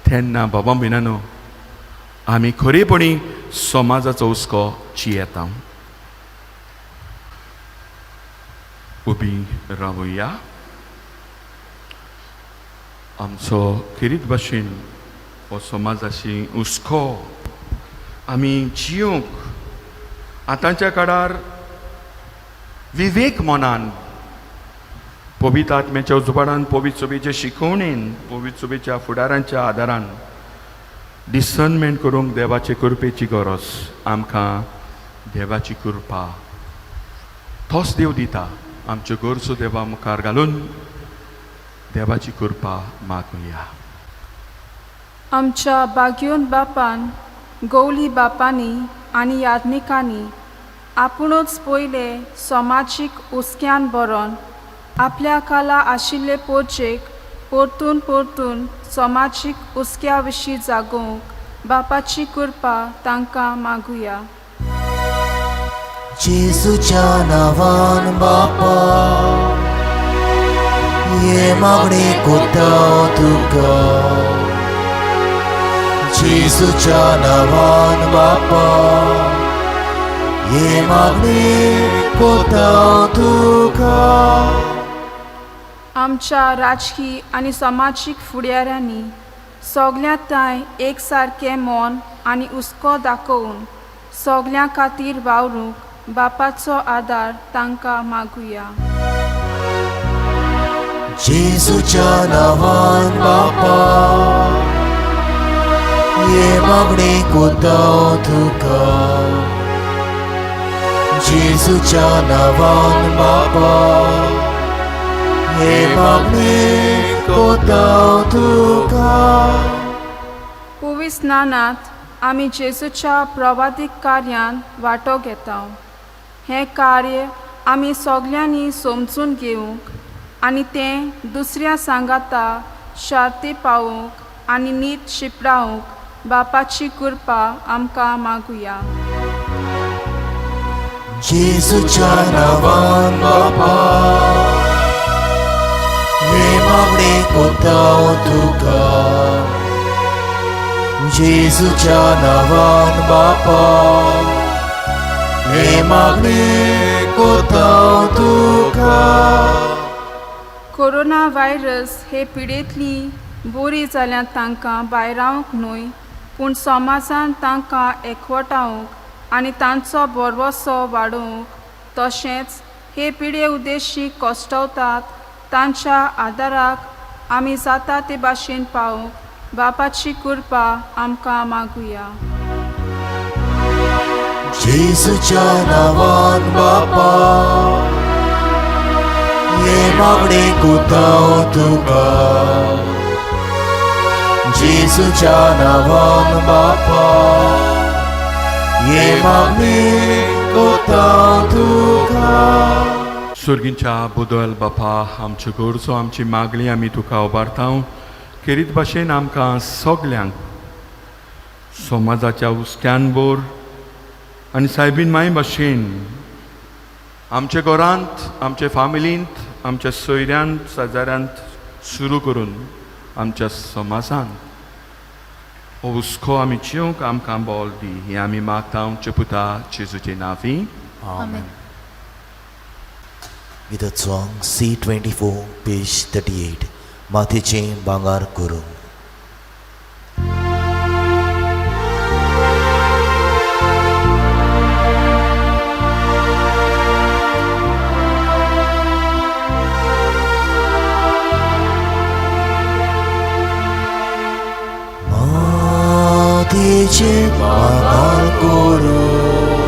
[SPEAKER 3] तेन्ना बाबा बिनानो आमी खरेपणी समाजाचो हुस्को जियेता. उबी रावया. आमचो किरीत भाशेन हो समाजाची हुस्को आमी जियोंक आतांच्या काळार विवेक मनान पवित्र आत्म्याच्या उजवाडान, पवित्र सभेच्या शिकवणेन, पवित्र सभेच्या फुडाऱ्यांच्या आदारान डिसर्नमेंट करूंक देवाचे कृपेची गरज. आमकां देवाची कृपा तोच देव दिता. आमच्यो गरजो देवा मुखार घालून देवाची कृपा मागुया.
[SPEAKER 7] आमच्या बागयोन बापान, गवली बापांनी आनी याज्ञिकांनी आपुणूच पयले समाजीक उस्क्यान बरोवन आपल्या काला आशिल्ले पोरचेक परतून समाजीक उस्क्या विशीं जागोवंक बापाची कृपा तांकां मागुया.
[SPEAKER 1] जेजूच्या नांवान बापा हे मागणी कोत्ता तुका. जेजूच्या नांवान बापा हे मागणी कोत्ता तुका.
[SPEAKER 7] आमच्या राजकीय आनी समाजीक फुडाऱ्यांनी सगळ्यांताय एक सारकें मोन आनी हुस्को दाखोवन सगळ्यां खातीर वावरूंक बापाचो आदार तांकां मागुया.
[SPEAKER 1] जेजूच्या नांवान बापा हे मागणी कोत्ता तुका. जेजूच्या नांवान बापा हे मागणी कोत्ता तुका.
[SPEAKER 7] पुवी स्नानांत आमी जेजूच्या प्रवादीक कार्यान वांटो घेता. हें कार्य आमी सगळ्यांनी समजून घेवंक आनी तें दुसऱ्या सांगाता शार्ती पावोवंक आनी नीट शिपरावंक बापाची कृपा आमकां मागुया.
[SPEAKER 1] जेजूच्या नांवान बापा हे मागणी कोत्ता तुका. जेजूच्या नांवान बापा हे मागणी कोत्ता तुका.
[SPEAKER 7] कोरोना व्हायरस हे पिडेंतली बरी जाल्यार तांकां भायर रावंक न्हय, पूण समाजान तांकां एकवटावंक आनी तांचो बरवसो वाडोवंक, तशेंच हे पिडे उद्देशी कश्टवतात तांच्या आदाराक आमी जाता ते भाशेन पावोवंक बापाची कृपा आमकां मागुया.
[SPEAKER 1] जेजूच्या नांवान बापा हे मागणी कोत्ता तुका. जेजूच्या नांवान बापा हे मागणी कोत्ता तुका.
[SPEAKER 3] सुर्गींच्या बुदल बापा आमच्यो गरजो आमची मागणी आमी तुका उबारता. खेरीत भाशेन आमकां सगल्यांक समाजाच्या हुस्क्यान बोर आनी सायबीन माय भाशेन आमच्या घरांत, आमच्या फामिलींत, आमच्या सोयऱ्यांत शेजाऱ्यांत सुरू करून आमच्या समाजांत हो हुस्को आमी जिवंक आमकां बोल दी. हें आमी मागता आमच्या पुता जेजूचे नांवी.
[SPEAKER 4] आमेन.
[SPEAKER 1] With a song C24 page 38 माथेचें भांगार करूंक. माथेचें भांगार करूंक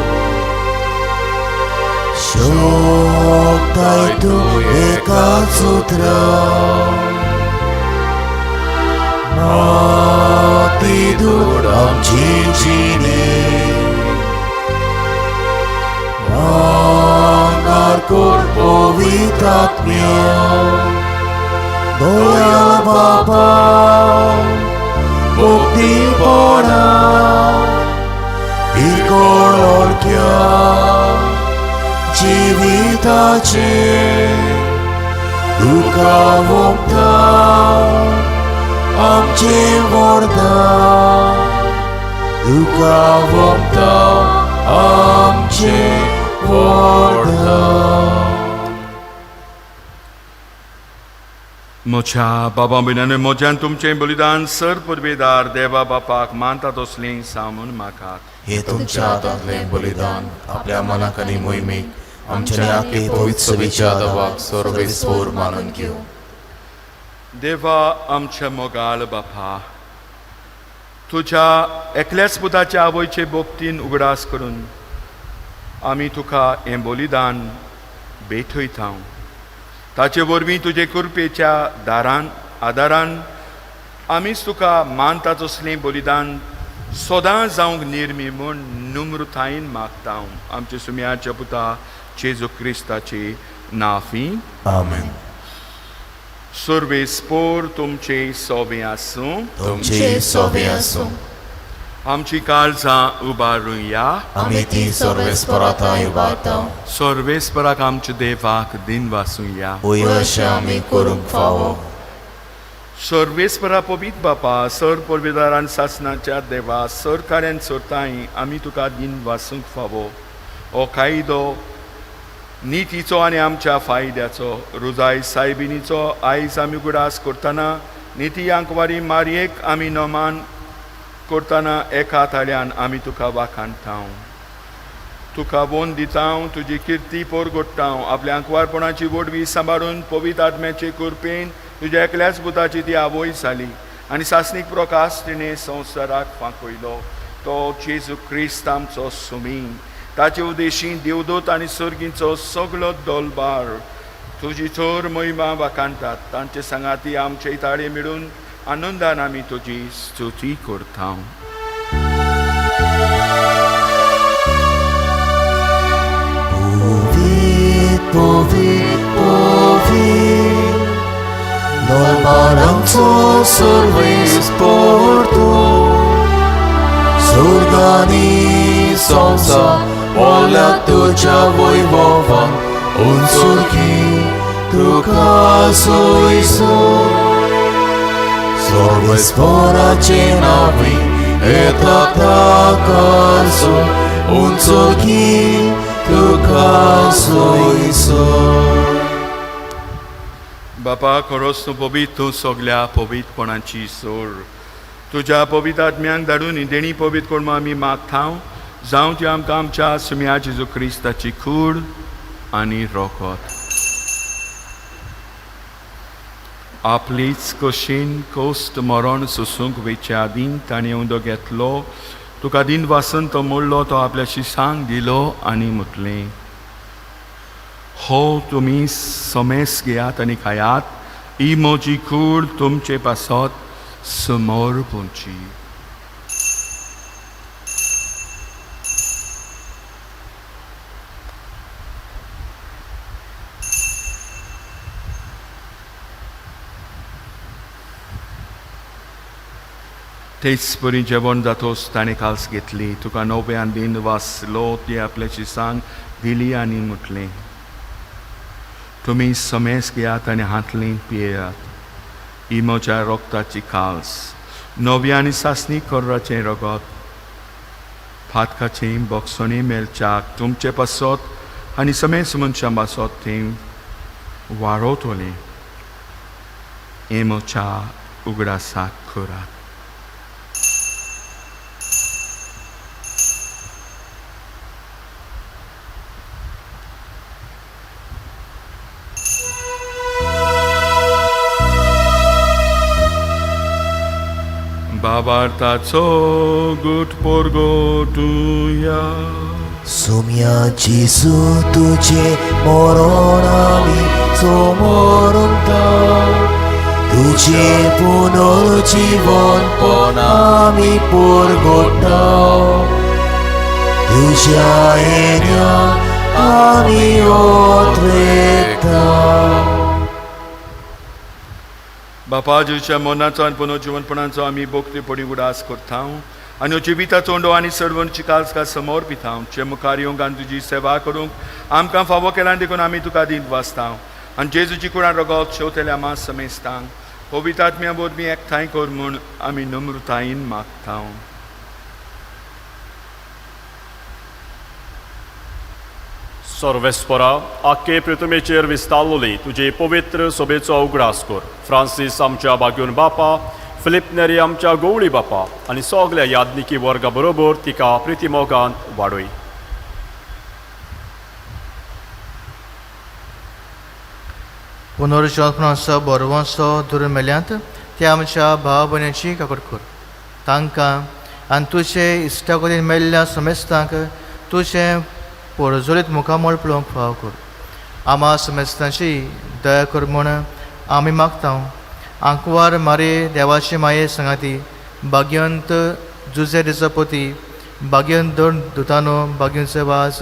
[SPEAKER 1] शोकताय तूं एकाच सुत्रान. माती धूड आमची जिणे भांगार कोर पवित्र आत्म्या. दयाळ बाबा मुक्तीपणा इरकोळ ओळख्या जिविताचे तुका वोगता आमचे वरदान. तुका वोगता आमचे वरदान.
[SPEAKER 3] म्हज्या बाबा भयणांनो, म्हज्यान तुमचें बलिदान सर पुर्वेदार देवा बापाक मानता तसलें सांगून म्हाका.
[SPEAKER 1] हे
[SPEAKER 4] तुमच्या हातांतलें बलिदान आपल्या मनाक आनी मोहिमेक आमच्या नाके पवित्र सभेच्या दबाक सर्वेस्पोर मानून घेव.
[SPEAKER 3] देवा आमच्या मोगाल बापा, तुज्या एकल्याच पुताच्या आवयचे बोबतीन उगडास करून आमी तुका हें बलिदान भेटयता. ताचे वरवीं तुजे कृपेच्या आदारान आमीच तुका मानता तसलें बलिदान सदां जावंक निर्मी म्हूण नम्रतायेन मागता. आमच्या सुम्याच्या पुता जेजू क्रिस्ताचे नांवी.
[SPEAKER 1] आमेन.
[SPEAKER 3] सर्वेस्पोर तुमचे सोबे आसूं.
[SPEAKER 4] तुमचे सोबे आसूं.
[SPEAKER 3] आमची काळजां उबारुया.
[SPEAKER 4] आमी ती सर्वेस्परांताय उबारतां.
[SPEAKER 3] सर्वेस्पराक आमच्या देवाक दिन वासुया.
[SPEAKER 4] अशें आमी करूंक फावो.
[SPEAKER 3] सर्वेस्परा पवित्र बापा, सर पवित्रान सासनाच्या देवा, सर कार्यान सोरताय आमी तुका दिन वासूंक फावो. हो कायदो नितीचो आनी आमच्या फायद्याचो रुजाय सायबिनीचो आयज आमी गुडास करतना निती आंकवारी मारयेक आमी नमान करतना एका थाळ्यान आमी तुका वाखाणटा. तुका वोन दिता, तुजी किर्ती पोरगोडटा. आपल्या आंकवारपणाची वडवी सांबाळून पवित्र आत्म्याचे कृपेन तुज्या एकल्याच पुताची ती आवय जाली आनी सासनीक प्रकाश तिणें संवसाराक फांकयलो. तो जेजू क्रिस्त आमचो सुमी. ताचे उद्देशीं देवदूत आनी सर्गींचो सगळो दलबार तुजी चोर महिमा वाखाणटात. तांचे सांगाती आमचे ताळे मेळून आनंदान आमी तुजी स्तुती करता.
[SPEAKER 1] Dolbaramco सर्वेस्पर्तो Surgani sonsa Ola tuja wojwowa Unsurki Tuka soiso सर्वेस्पराचे नावी Eta takarso Unsurki Tuka soiso
[SPEAKER 3] बापा खरोच तूं पवित्र, तूं सगळ्या पवित्रपणाची सोर. तुज्या पवित्र आत्म्यांक धाडून ही देणी पवित्र करून आमी मागता. जावं ती आमकां आमच्या सुम्या जेजू क्रिस्ताची कूड आनी रोखोत. आपलीच कशीन कोस्त मरण सोसूंक वेच्या आदीं ताणें उदो घेतलो. तुका दिन वासन तो मोडलो, तो आपल्या शिशांक दिलो आनी मुतलें. हो तुम्ही समेस घेयात आनी खायात. ही म्हजी कूड तुमचे पासत समोर पोंची. तेच परी जेवण जातोच ताणें काल्स घेतली. तुका नव्यान दिन वासलो, ती आपल्या शिसांक दिली आनी मुटलें. तुम्ही समेस घेयात आनी हातलीं पियेयात. ही म्हज्या रोगताची काल्स, नव्या आनी सासणी कोर्राचें रगत, फातकाचें बोगसोनी मेलच्याक तुमचे पासत आनी समेस मनशां पासत तें वाडोवतलें. हें म्हज्या उगडासाक करात. बाबार्ताचो गुट पोरगोटुया.
[SPEAKER 1] Sumia Jesu तुझे मरण आमी समोरता. तुझे पुनर्जीवन पण आमी पोरगोडटा. तुझ्या येण्याक आमी ओतवेता.
[SPEAKER 3] बापा जेच्या मरणाचो आनी पुनर्जीवनपणाचो आमी भोगते पडी उडास करता आनी जिविताचो ओंडो आनी सर्वांची काल्सका समोर पिता. चे मुखार येवंक आनी तुजी सेवा करूंक आमकां फावो केला देखून आमी तुका दिन वाचता. आनी जेजूची कुळान रगत शेवतेल्या मास समेस्तां पवित्र आत्म्या बोरमी एकठांय कर म्हूण आमी नम्रतायेन मागता.
[SPEAKER 8] सर्वेस्परा आख्खे पृथ्वीचेर विस्तारलोली तुजे पवित्र सोबेचो उगडास कर. फ्रांसीस आमच्या बागून बापा, फिलिप नेरी आमच्या गवळी बापा आनी सगल्या यादनिकी वर्गा बरोबर तिका प्रितीमोगांत वाडय.
[SPEAKER 9] पुनर्जीवनपणाचो बरवंसो धरून मेल्यांत ते आमच्या भाव भयणीची काकूट कर. तांकां आनी तुजे इश्टागतीन मेल्ल्या समेस्तांक तुजें परजोलीत मुखामोळ पळोवंक फाव कर. आमा समेस्तांची दया कर म्हूण आमी मागता. आंकवार मारे देवाची माये सांगाती भाग्यवंत जुजे दिसपती, भाग्यवंत दोन दुतानो, भाग्यवंत वास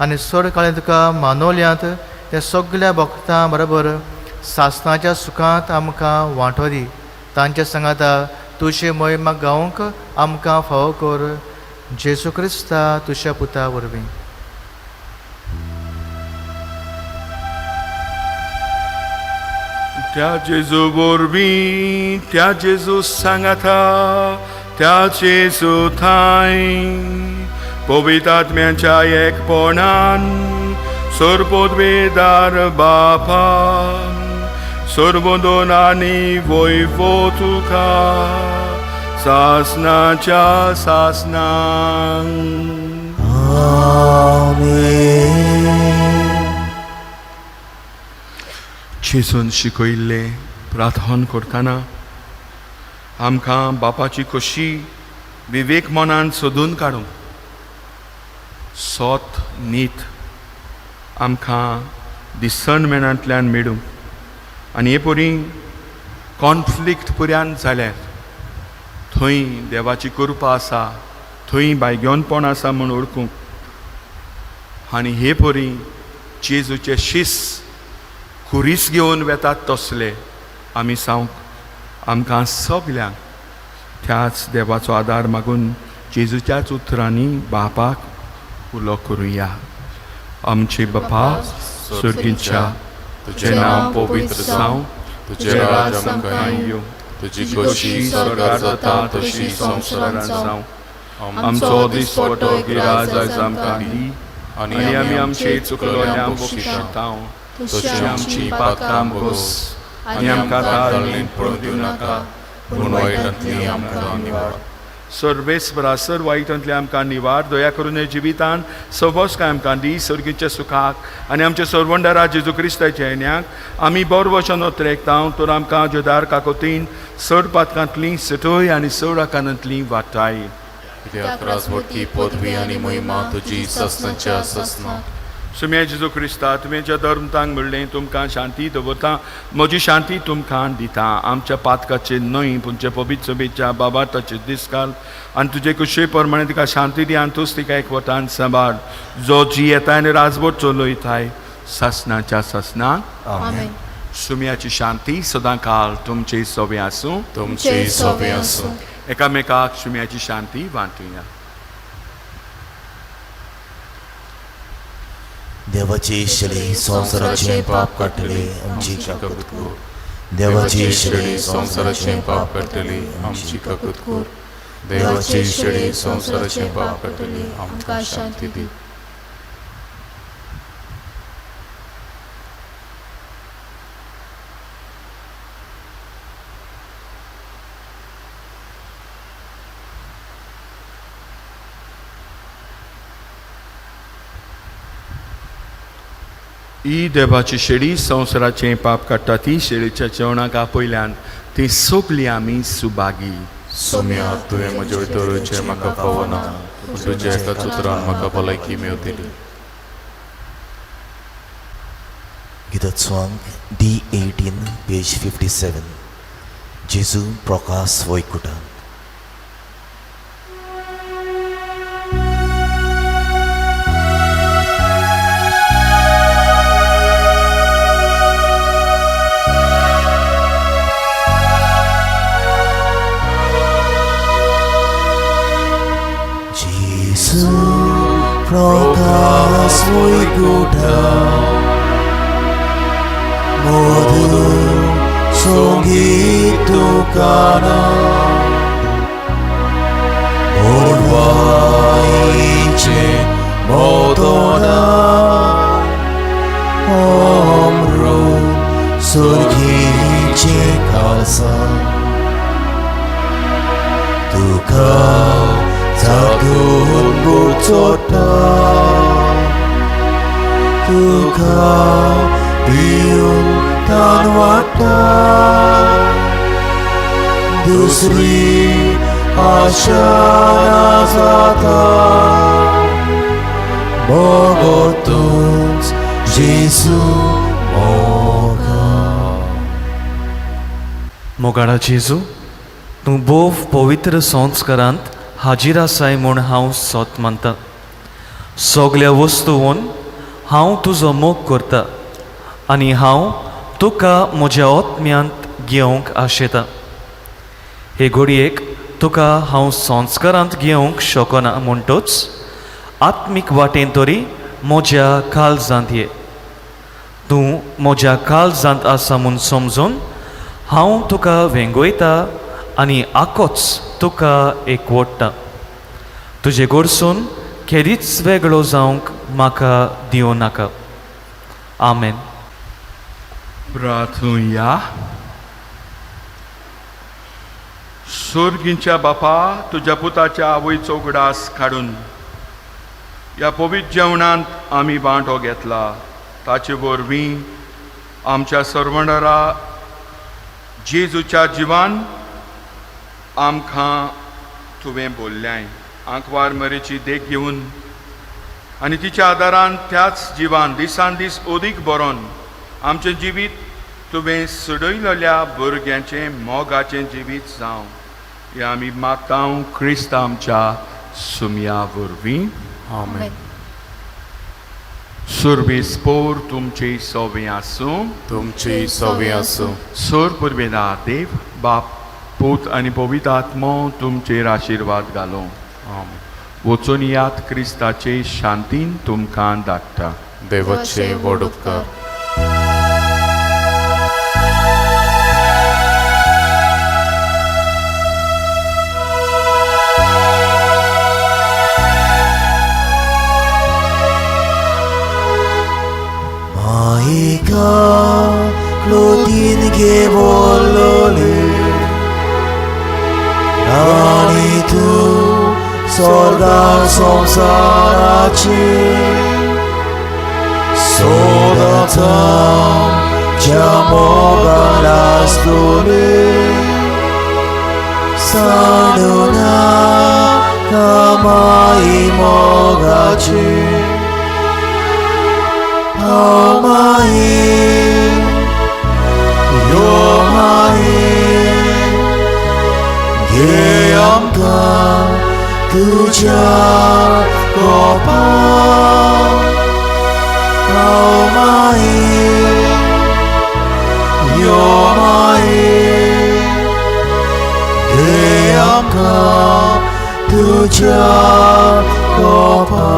[SPEAKER 9] आनी चड काळें तुका मानवल्यांत ते सगळ्या भक्तां बरोबर सासणाच्या सुखांत आमकां वांटो दी. तांच्या सांगाता तुझे मोहिमा गावंक आमकां फावो कर जेसू क्रिस्ता तुझ्या पुता वरवीं.
[SPEAKER 3] त्या जेजू वरवीं त्या जेजू सांगाता त्या जेजू थाय पवित्र आत्म्याच्या एकपणान सर्वोद्वेदार बापा सर्वोदोनांनी वैभव तुका सासनाच्या सासनांक. जेजून शिकयल्ले प्रार्थना करतना आमकां बापाची कशी विवेक मनान सोदून काडूंक सोत नीत आमकां दिसणमेणांतल्यान मेळूंक आनी हे परी कॉन्फ्लिक्ट पुऱ्यान जाल्यार थंय देवाची कृपा आसा थंय भाग्योनपण आसा म्हूण ओळखूंक आनी हे परी जेजूचे शिस खुरीस घेवन वेतात तसले आमी सांगूंक आमकां सगल्यांक त्याच देवाचो आदार मागून जेजूच्याच उतरांनी बापाक उलो करुया. आमचे बापा सुर्गीच्या तुजें नांव पवित्र जावं तुजें राज आमकां येवं तुजी कशी स्वर्गार जाता तशी संवसारांत जावं. आमचो दिसपटो गिराय आयज आमकां दी आनी आमी आमचे चुकलोल्यांक बक्षिता तशी आमची पातकां बस आनी आमकां ताळणेंत पडूं दिवं नाका पूण वायटांतली आमकां निवाड. सर्वेस्परा सर्व वायटांतली आमकां निवाड दया करून हे जिवितान सबस काय आमकां दी सर्गीच्या सुखाक आनी आमच्या सर्वंडरा जेजू क्रिस्ताच्या येण्याक आमी बरो वचन उतरेकता तर आमकां जुदार काकोतीन चड पातकांतली सटय आनी चड आकारांतली वाटाय.
[SPEAKER 4] कित्याक राजवटी पदवी आनी महिमा तुजी ससनाच्या ससना.
[SPEAKER 3] सुम्या जेजू क्रिस्ता तुमच्या धर्मतांक म्हणलें तुमकां शांती दवरता म्हजी शांती तुमकां दिता. आमच्या पातकाचे न्हय पूण जे पवित्र सभेच्या बाबा ताचे दीस घाल आनी तुजे कुशे प्रमाणे तिका शांती दी आनी तूंच तिका एकवटान सांबाळ जो जी येताय आनी राजवट चलयताय ससनाच्या ससनाक. सुम्याची शांती सदां काळ तुमचे सोबे आसूं
[SPEAKER 4] तुमचे सोबे आसूं.
[SPEAKER 3] एकामेकाक सुम्याची शांती वांटुया.
[SPEAKER 1] देवाचे इश्टले संवसाराचे पाप काडटले आमची काकूत कर. देवाचे इश्टले
[SPEAKER 4] संवसाराचे पाप काडटली आमची काकूत कर. देवाचे इश्टले संवसाराचे पाप काडटली आमकां शांती दी.
[SPEAKER 3] ही देवाची शेळी संवसाराचें पाप काडटा ती शेळीच्या जेवणाक आपयल्यान ती सगलीं आमी सुभागी.
[SPEAKER 4] सोम्या तुवें म्हजे भितरूचे म्हाका पावना तुज्या एकाच उतरान म्हाका भलायकी मेवतली.
[SPEAKER 1] गीत सॉंग D18 पेज 57 जेजू प्रकाश वैकुंठांत. प्रकाश वैकुंठांत मधुर संगीत तुकाना ओरवाईचे मोदना अमृत सुर्गीचे खासा तुका जागून बुचोटा तुका पिऊन तान वाटा दुसरी आशा ना जाता बोगोतूच जेजू मोगा.
[SPEAKER 10] मोगाडा जेजू तूं बोव पवित्र संस्कारांत हाजीर आसाय म्हूण हांव सोत मानता. सगल्या वस्तूवन हांव तुजो मोग करता आनी हांव तुका म्हज्या आत्म्यांत घेवंक आशेता. हे घडयेक तुका हांव संस्कारांत घेवंक शकना म्हणटोच आत्मीक वाटेन तरी म्हज्या काळजांत ये. तूं म्हज्या काळजांत आसा म्हूण समजून हांव तुका वेंगोयता आनी आकोच तुका एकवटता. तुजे कडसून केदीच वेगळो जावंक म्हाका दिवं नाका. आमेन.
[SPEAKER 3] प्रार्थूया. सुर्गींच्या बापा, तुज्या पुताच्या आवयचो उगडास काडून ह्या पवित्र जेवणांत आमी वांटो घेतला, ताचे वरवीं आमच्या सर्वणरा जेजूच्या जिवान आमकां तुवें बोल्ल्याय. आंकवार मरेची देख घेवन आनी तिच्या आदारान त्याच जिवान दिसान दीस ओदीक बरोवन आमचें जिवीत तुवें सडयलेल्या भुरग्यांचें मोगाचें जिवीत जावं हें आमी मागतां क्रिस्त आमच्या सुमया वरवीं.
[SPEAKER 4] आमेन.
[SPEAKER 3] सुरवेस्पोर तुमचे सोबे आसूं.
[SPEAKER 4] तुमची सवी आसूं.
[SPEAKER 3] सोर पुर्वेदार देव, बाप, पूत आनी पवित्र आत्मो तुमचेर आशिर्वाद घालो.
[SPEAKER 4] आमेन.
[SPEAKER 3] वचून यात क्रिस्ताचे शांतीन तुमकां धाडटा.
[SPEAKER 4] देवाचे व्हड उपकार.
[SPEAKER 1] Maika Claudine Gevolole Rani tu Sorgan Samsarachi Sodatam Jamogalastole Sanuna Kamai Mogachi Geamka tuja kopa Aumai Yomai Geamka tuja kopa